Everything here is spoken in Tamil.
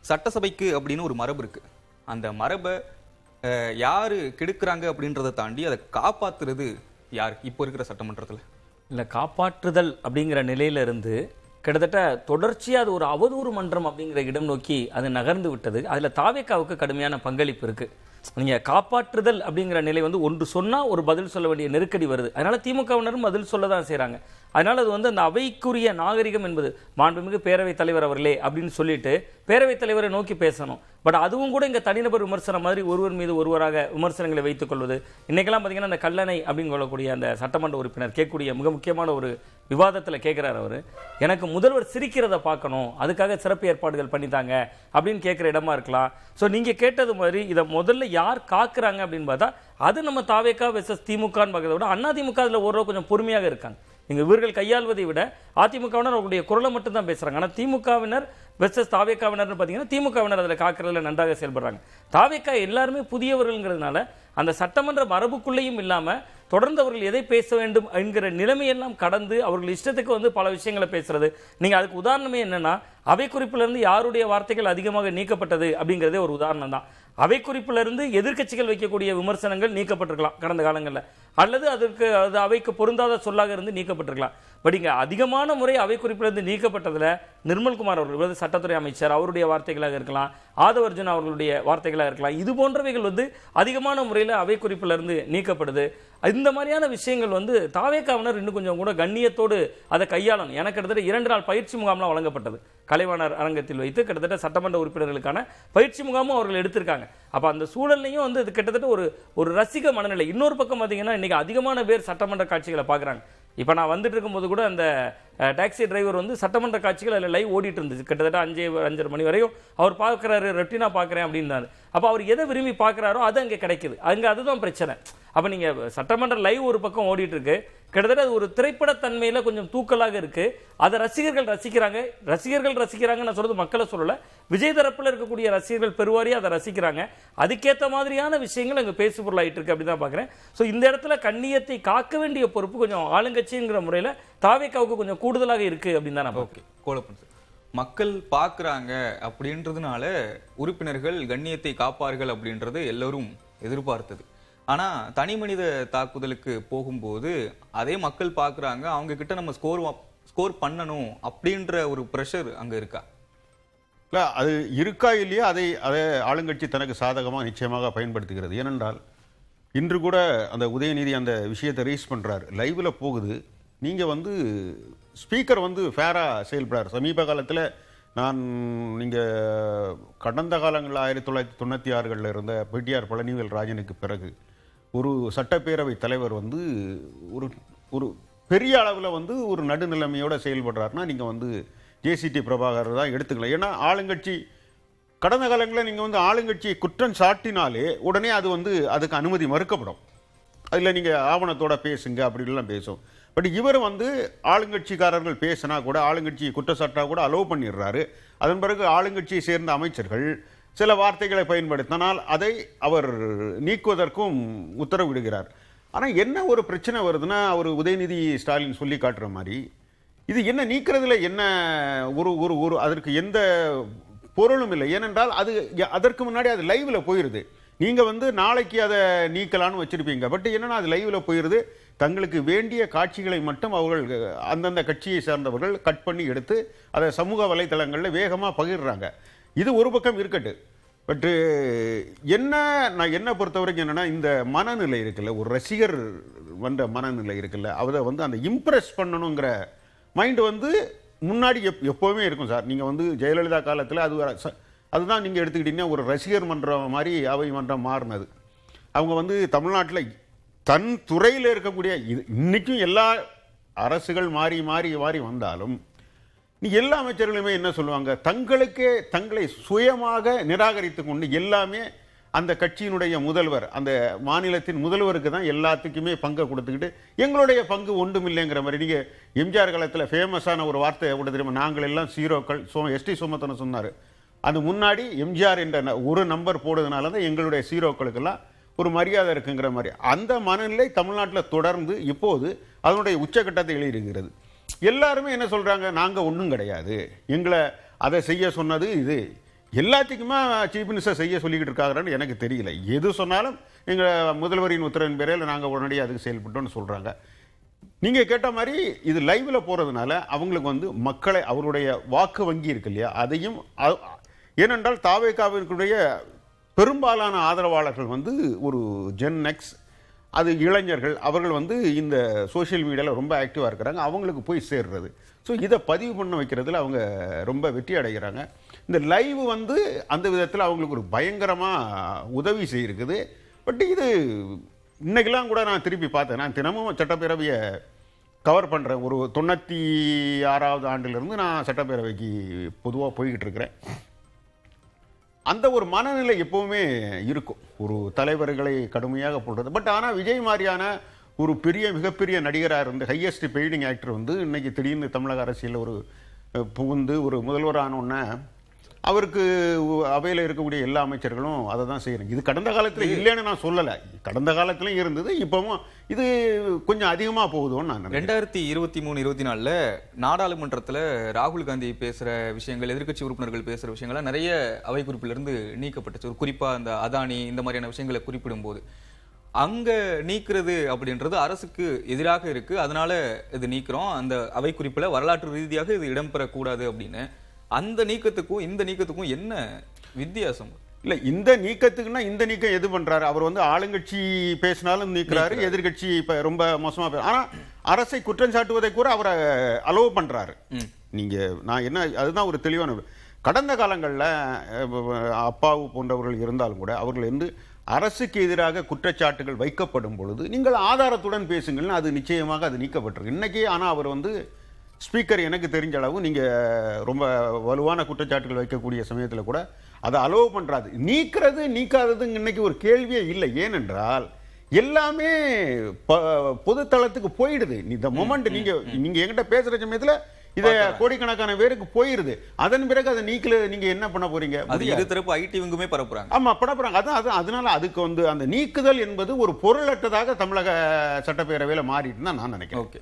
சட்டசபைக்கு அப்படின்னு ஒரு மரபு இருக்கு. அந்த மரபை யாரு கெடுக்கிறாங்க அப்படின்றத தாண்டி அதை காப்பாத்துறது யார் இப்போ இருக்கிற சட்டமன்றத்தில்? இல்லை, காப்பாற்றுதல் அப்படிங்கிற நிலையில இருந்து கிட்டத்தட்ட தொடர்ச்சியாக அது ஒரு அவதூறு மன்றம் அப்படிங்கிற இடம் நோக்கி அது நகர்ந்து விட்டது. அதில் தாவேக்காவுக்கு கடுமையான பங்களிப்பு இருக்கு. நீங்கள் காப்பாற்றுதல் அப்படிங்கிற நிலை வந்து ஒன்று சொன்னால் ஒரு பதில் சொல்ல வேண்டிய நெருக்கடி வருது. அதனால திமுகவினரும் பதில் சொல்ல தான் செய்கிறாங்க. அதனால் அது வந்து அந்த அவைக்குரிய நாகரிகம் என்பது மாண்புமிகு பேரவைத் தலைவர் அவர்களே அப்படின்னு சொல்லிட்டு பேரவைத் தலைவரை நோக்கி பேசணும். பட் அதுவும் கூட இங்கே தனிநபர் விமர்சனம் மாதிரி ஒருவர் மீது ஒருவராக விமர்சனங்களை வைத்துக் கொள்வது. இன்றைக்கெல்லாம் பார்த்தீங்கன்னா அந்த கல்லணை அப்படின்னு சொல்லக்கூடிய அந்த சட்டமன்ற உறுப்பினர் கேட்கக்கூடிய மிக முக்கியமான ஒரு விவாதத்தில் கேட்குறாரு அவர், எனக்கு முதல்வர் சிரிக்கிறத பார்க்கணும், அதுக்காக சிறப்பு ஏற்பாடுகள் பண்ணித்தாங்க அப்படின்னு கேட்குற இடமா இருக்கலாம். ஸோ நீங்கள் கேட்டது மாதிரி இதை முதல்ல யார் காக்குறாங்க அப்படின்னு பார்த்தா அது நம்ம தாவேக்கா வெர்சஸ் திமுகன்னு பார்க்கறத விட அதிமுக அதில் ஓரளவு கொஞ்சம் பொறுமையாக இருக்காங்க. நீங்கள் இவர்கள் கையாள்வதை விட அதிமுகவினர் அவருடைய குரலை மட்டும் தான் பேசுகிறாங்க. ஆனால் திமுகவினர் வெர்சஸ் தாவேக்காவினர்னு பார்த்தீங்கன்னா திமுகவினர் அதில் காக்கிறதுல நன்றாக செயல்படுறாங்க. தாவேக்கா எல்லாருமே புதியவர்கள்ங்கிறதுனால அந்த சட்டமன்ற மரபுக்குள்ளேயும் இல்லாமல் தொடர்ந்து அவர்கள் எதை பேச வேண்டும் என்கிற நிலைமையெல்லாம் கடந்து அவர்கள் இஷ்டத்துக்கு வந்து பல விஷயங்களை பேசுறது. நீங்கள் அதுக்கு உதாரணமே என்னன்னா, அவை குறிப்பிலிருந்து யாருடைய வார்த்தைகள் அதிகமாக நீக்கப்பட்டது அப்படிங்கிறதே ஒரு உதாரணம் தான். அவை குறிப்பிலிருந்து எதிர்க்கட்சிகள் வைக்கக்கூடிய விமர்சனங்கள் நீக்கப்பட்டிருக்கலாம் கடந்த காலங்களில், அல்லது அதற்கு அது அவைக்கு பொருந்தாத சொல்லாக இருந்து நீக்கப்பட்டிருக்கலாம். பட் இங்கே அதிகமான முறை அவை குறிப்பிலிருந்து நீக்கப்பட்டதில் நிர்மல்குமார் அவர்கள் சட்டத்துறை அமைச்சர் அவருடைய வார்த்தைகளாக இருக்கலாம், ஆதவர்ஜுன் அவர்களுடைய வார்த்தைகளாக இருக்கலாம், இது போன்றவைகள் வந்து அதிகமான முறையில் அவை குறிப்பிலிருந்து நீக்கப்படுது. இந்த மாதிரியான விஷயங்கள் வந்து தாவேக்காவினர் இன்னும் கொஞ்சம் கூட கண்ணியத்தோடு அதை கையாளணும். எனக்கு கிட்டத்தட்ட 2 நாள் பயிற்சி முகாம்லாம் வழங்கப்பட்டது கலைவாணர் அரங்கத்தில் வைத்து. கிட்டத்தட்ட சட்டமன்ற உறுப்பினர்களுக்கான பயிற்சி முகாமும் அவர்கள் எடுத்திருக்காங்க. அப்போ அந்த சூழல்லையும் வந்து இது கிட்டத்தட்ட ஒரு ரசிக மனநிலை. இன்னொரு பக்கம் பார்த்தீங்கன்னா இன்னைக்கு அதிகமான பேர் சட்டமன்ற காட்சிகளை பார்க்குறாங்க. இப்போ நான் வந்துட்டு இருக்கும்போது கூட அந்த டாக்ஸி டிரைவர் வந்து சட்டமன்ற காட்சிகள் அதில் லைவ் ஓடிட்டு இருந்துச்சு. கிட்டத்தட்ட 5:30 மணி வரையும் அவர் பார்க்குறாரு, ரொட்டீனாக பார்க்குறேன் அப்படின்னாரு. அப்போ அவர் எதை விரும்பி பார்க்குறாரோ அது அங்கே கிடைக்குது. அங்கே அதுதான் பிரச்சனை. அப்போ நீங்கள் சட்டமன்ற லைவ் ஒரு பக்கம் ஓடிட்டு இருக்கு, கிட்டத்தட்ட அது ஒரு திரைப்படத்தன்மையில் கொஞ்சம் தூக்கலாக இருக்கு. அதை ரசிகர்கள் ரசிக்கிறாங்க. நான் சொல்றது மக்களை சொல்லலை, விஜய் தரப்பில் இருக்கக்கூடிய ரசிகர்கள் பெருவாரியாக அதை ரசிக்கிறாங்க. அதுக்கேற்ற மாதிரியான விஷயங்கள் அங்கே பேசு பொருளாயிட்டு இருக்கு அப்படி தான் பார்க்குறேன். ஸோ இந்த இடத்துல கண்ணியத்தை காக்க வேண்டிய பொறுப்பு கொஞ்சம் ஆளுங்கட்சிங்கிற முறையில் தாவேக்காவுக்கு கொஞ்சம் கூடுதலாக இருக்கு அப்படின்னு தான் நான் பார்க்குறேன். கோலப்பன் சார், மக்கள் பார்க்குறாங்க அப்படின்றதுனால உறுப்பினர்கள் கண்ணியத்தை காப்பார்கள் அப்படின்றது எல்லோரும் எதிர்பார்த்தது. ஆனா தனி மனித தாக்குதலுக்கு போகும்போது அதே மக்கள் பார்க்குறாங்க, அவங்க கிட்ட நம்ம ஸ்கோர் பண்ணணும் அப்படின்ற ஒரு ப்ரெஷர் அங்க இருக்கா? இல்லை, அது இருக்கா இல்லையா அதை ஆளுங்கட்சி தனக்கு சாதகமாக நிச்சயமாக பயன்படுத்துகிறது. ஏனென்றால் இன்று கூட அந்த உதயநிதி அந்த விஷயத்தை ரைஸ் பண்ணுறாரு, லைவில் போகுது. நீங்கள் வந்து ஸ்பீக்கர் வந்து ஃபேராக செயல்படார். சமீப காலத்தில் நீங்கள் கடந்த காலங்களில் 1996களில் இருந்த பிடிஆர் பழனிவேல் ராஜனுக்கு பிறகு ஒரு சட்டப்பேரவை தலைவர் வந்து ஒரு பெரிய அளவில் வந்து ஒரு நடுநிலைமையோடு செயல்படுறாருன்னா நீங்கள் வந்து ஜேசிடி பிரபாகர் தான் எடுத்துக்கலாம். ஏன்னா ஆளுங்கட்சி கடந்த காலங்களில் நீங்கள் வந்து ஆளுங்கட்சி குற்றம் சாட்டினாலே உடனே அது வந்து அதுக்கு அனுமதி மறுக்கப்படும். அதில் நீங்கள் ஆவணத்தோட பேசுங்க அப்படிலாம் பேசும். பட் இவர் வந்து ஆளுங்கட்சிக்காரர்கள் பேசினா கூட ஆளுங்கட்சி குற்றச்சாட்டா கூட அலோவ் பண்ணிடுறாரு. அதன் பிறகு ஆளுங்கட்சியை சேர்ந்த அமைச்சர்கள் சில வார்த்தைகளை பயன்படுத்தினால் அதை அவர் நீக்குவதற்கும் உத்தரவிடுகிறார். ஆனால் என்ன ஒரு பிரச்சனை வருதுன்னா, அவர் உதயநிதி ஸ்டாலின் சொல்லி காட்டுற மாதிரி இது என்ன நீக்கிறதுல என்ன ஒரு அதற்கு எந்த பொருளும் இல்லை. ஏனென்றால் அதற்கு முன்னாடி அது லைவ்ல போயிருது. நீங்கள் வந்து நாளைக்கு அதை நீக்கலான்னு வச்சிருப்பீங்க. பட் என்னன்னா அது லைவ்ல போயிருது. தங்களுக்கு வேண்டிய காட்சிகளை மட்டும் அவர்கள் அந்தந்த கட்சியை சேர்ந்தவர்கள் கட் பண்ணி எடுத்து அதை சமூக வலைதளங்களில் வேகமாக பகிர்றாங்க. இது ஒரு பக்கம் இருக்கட்டு. பட்டு என்ன பொறுத்த வரைக்கும் என்னன்னா, இந்த மனநிலை இருக்குல்ல, ஒரு ரசிகர் வந்த மனநிலை இருக்குல்ல, அதை வந்து அந்த இம்ப்ரெஸ் பண்ணணுங்கிற மைண்டு வந்து முன்னாடி எப்போவுமே இருக்கும் சார். நீங்கள் வந்து ஜெயலலிதா காலத்தில் அதுதான் நீங்கள் எடுத்துக்கிட்டீங்கன்னா ஒரு ரசிகர் மன்றம் மாதிரி அவை மன்றம் மாறினது. அவங்க வந்து தமிழ்நாட்டில் தன் துறையில் இருக்கக்கூடிய இன்னைக்கும் எல்லா அரசுகள் மாறி மாறி மாறி வந்தாலும் எல்லா அமைச்சர்களுமே என்ன சொல்லுவாங்க, தங்களை சுயமாக நிராகரித்து கொண்டு எல்லாமே அந்த கட்சியினுடைய முதல்வர், அந்த மாநிலத்தின் முதல்வருக்கு தான் எல்லாத்துக்குமே பங்கை கொடுத்துக்கிட்டு எங்களுடைய பங்கு ஒன்றும் இல்லைங்கிற மாதிரி. நீங்கள் எம்ஜிஆர் காலத்தில் ஃபேமஸான ஒரு வார்த்தை கூட தெரியுமா, நாங்கள் எல்லாம் சீரோக்கள். எஸ்டி சோமத்தனை சொன்னார். அது முன்னாடி எம்ஜிஆர் என்ற ஒரு நம்பர் போடுறதுனால தான் எங்களுடைய சீரோக்களுக்கெல்லாம் ஒரு மரியாதை இருக்குங்கிற மாதிரி. அந்த மனநிலை தமிழ்நாட்டில் தொடர்ந்து இப்போது அதனுடைய உச்சக்கட்டத்தை எழுதியிருக்கிறது. எல்லாருமே என்ன சொல்கிறாங்க, நாங்கள் ஒன்றும் கிடையாது, எங்களை அதை செய்ய சொன்னது இது, எல்லாத்துக்குமே சீஃப் மினிஸ்டர் செய்ய சொல்லிக்கிட்டு இருக்காங்கன்னு எனக்கு தெரியல. எது சொன்னாலும் எங்கள் முதல்வரின் உத்தரவின் பேரில் நாங்கள் உடனடியாக அதுக்கு செயல்பட்டோன்னு சொல்கிறாங்க. நீங்கள் கேட்ட மாதிரி இது லைவில் போகிறதுனால அவங்களுக்கு வந்து மக்களை அவருடைய வாக்கு வங்கி இருக்கு இல்லையா, அதையும் ஏனென்றால் தாவேகாவிற்குடைய பெரும்பாலான ஆதரவாளர்கள் வந்து ஒரு ஜென் எக்ஸ், அது இளைஞர்கள், அவர்கள் வந்து இந்த சோஷியல் மீடியாவில் ரொம்ப ஆக்டிவாக இருக்கிறாங்க. அவங்களுக்கு போய் சேர்றது. ஸோ இதை பதிவு பண்ண வைக்கிறதுல அவங்க ரொம்ப வெற்றி அடைகிறாங்க. இந்த லைவ் வந்து அந்த விதத்தில் அவங்களுக்கு ஒரு பயங்கரமாக உதவி செய்யிருக்குது. பட் இது இன்னைக்கெல்லாம் கூட நான் திருப்பி பார்த்தேன். நான் தினமும் சட்டப்பேரவையை கவர் பண்ணுறேன். ஒரு 96வது ஆண்டிலிருந்து நான் சட்டப்பேரவைக்கு பொதுவாக போய்கிட்டு இருக்கிறேன். அந்த ஒரு மனநிலை எப்பவுமே இருக்கும், ஒரு தலைவர்களை கடுமையாக போடுறது. பட் ஆனால் விஜய் மாதிரியான ஒரு மிகப்பெரிய நடிகராக இருந்த ஹையஸ்ட் பெய்டிங் ஆக்டர் வந்து இன்னைக்கு திடீர்னு தமிழக அரசியலில் ஒரு புகுந்து ஒரு முதல்வரானோன்னா அவருக்கு அவையில் இருக்கக்கூடிய எல்லா அமைச்சர்களும் அதை தான் செய்யணும். இது கடந்த காலத்தில் இல்லைன்னு நான் சொல்லலை, கடந்த காலத்திலும் இருந்தது, இப்பவும் இது கொஞ்சம் அதிகமாக போகுதுன்னு நான் நினைக்கிறேன். 2023-24 நாடாளுமன்றத்தில் ராகுல் காந்தி பேசுகிற விஷயங்கள், எதிர்க்கட்சி உறுப்பினர்கள் பேசுகிற விஷயங்கள்லாம் நிறைய அவை குறிப்பிலிருந்து நீக்கப்பட்டுச்சு. ஒரு குறிப்பாக அந்த அதானி இந்த மாதிரியான விஷயங்களை குறிப்பிடும்போது அங்க நீக்கிறது அப்படின்றது அரசுக்கு எதிராக இருக்கு, அதனால இது நீக்கிறோம், அந்த அவை குறிப்பில் வரலாற்று ரீதியாக இது இடம்பெறக்கூடாது அப்படின்னு. அந்த நீக்கத்துக்கும் இந்த நீக்கத்துக்கும் என்ன வித்தியாசம்? இல்லை, இந்த நீக்கத்துக்குன்னா இந்த நீக்கம் எது பண்றாரு? அவர் வந்து ஆளுங்கட்சி பேசினாலும் நீக்கிறாரு, எதிர்கட்சி இப்ப ரொம்ப மோசமா ஆனால் அரசை குற்றம் சாட்டுவதை கூட அவரை அலோவ் பண்றாரு. நீங்க நான் என்ன, அதுதான் ஒரு தெளிவான. கடந்த காலங்களில் அப்பாவு போன்றவர்கள் இருந்தாலும் கூட அவர்கள் வந்து அரசுக்கு எதிராக குற்றச்சாட்டுகள் வைக்கப்படும் பொழுது நீங்கள் ஆதாரத்துடன் பேசுங்கள்னு அது நிச்சயமாக அது நீக்கப்பட்டிருக்கு இன்னைக்கு. ஆனால் அவர் வந்து ஸ்பீக்கர் எனக்கு தெரிஞ்ச அளவு நீங்கள் ரொம்ப வலுவான குற்றச்சாட்டுகள் வைக்கக்கூடிய சமயத்தில் கூட அதை அலோவ் பண்ணுறாது. நீக்கிறது நீக்காதது இன்னைக்கு ஒரு கேள்வியே இல்லை. ஏனென்றால் எல்லாமே பொதுத்தளத்துக்கு போயிடுது. இந்த மொமெண்ட் நீங்கள் என்கிட்ட பேசுகிற சமயத்தில் இதை கோடிக்கணக்கான பேருக்கு போயிருது. அதன் பிறகு அதை நீங்க என்ன பண்ண போறீங்க? அது இருதரப்பு ஐடி விங்குமே பரப்புறாங்க. ஆமா, பரப்புறாங்க. அதனால அதுக்கு வந்து அந்த நீக்குதல் என்பது ஒரு பொருளற்றதாக தமிழக சட்டப்பேரவையில் மாறிட்டு தான் நான் நினைக்கிறேன். ஓகே.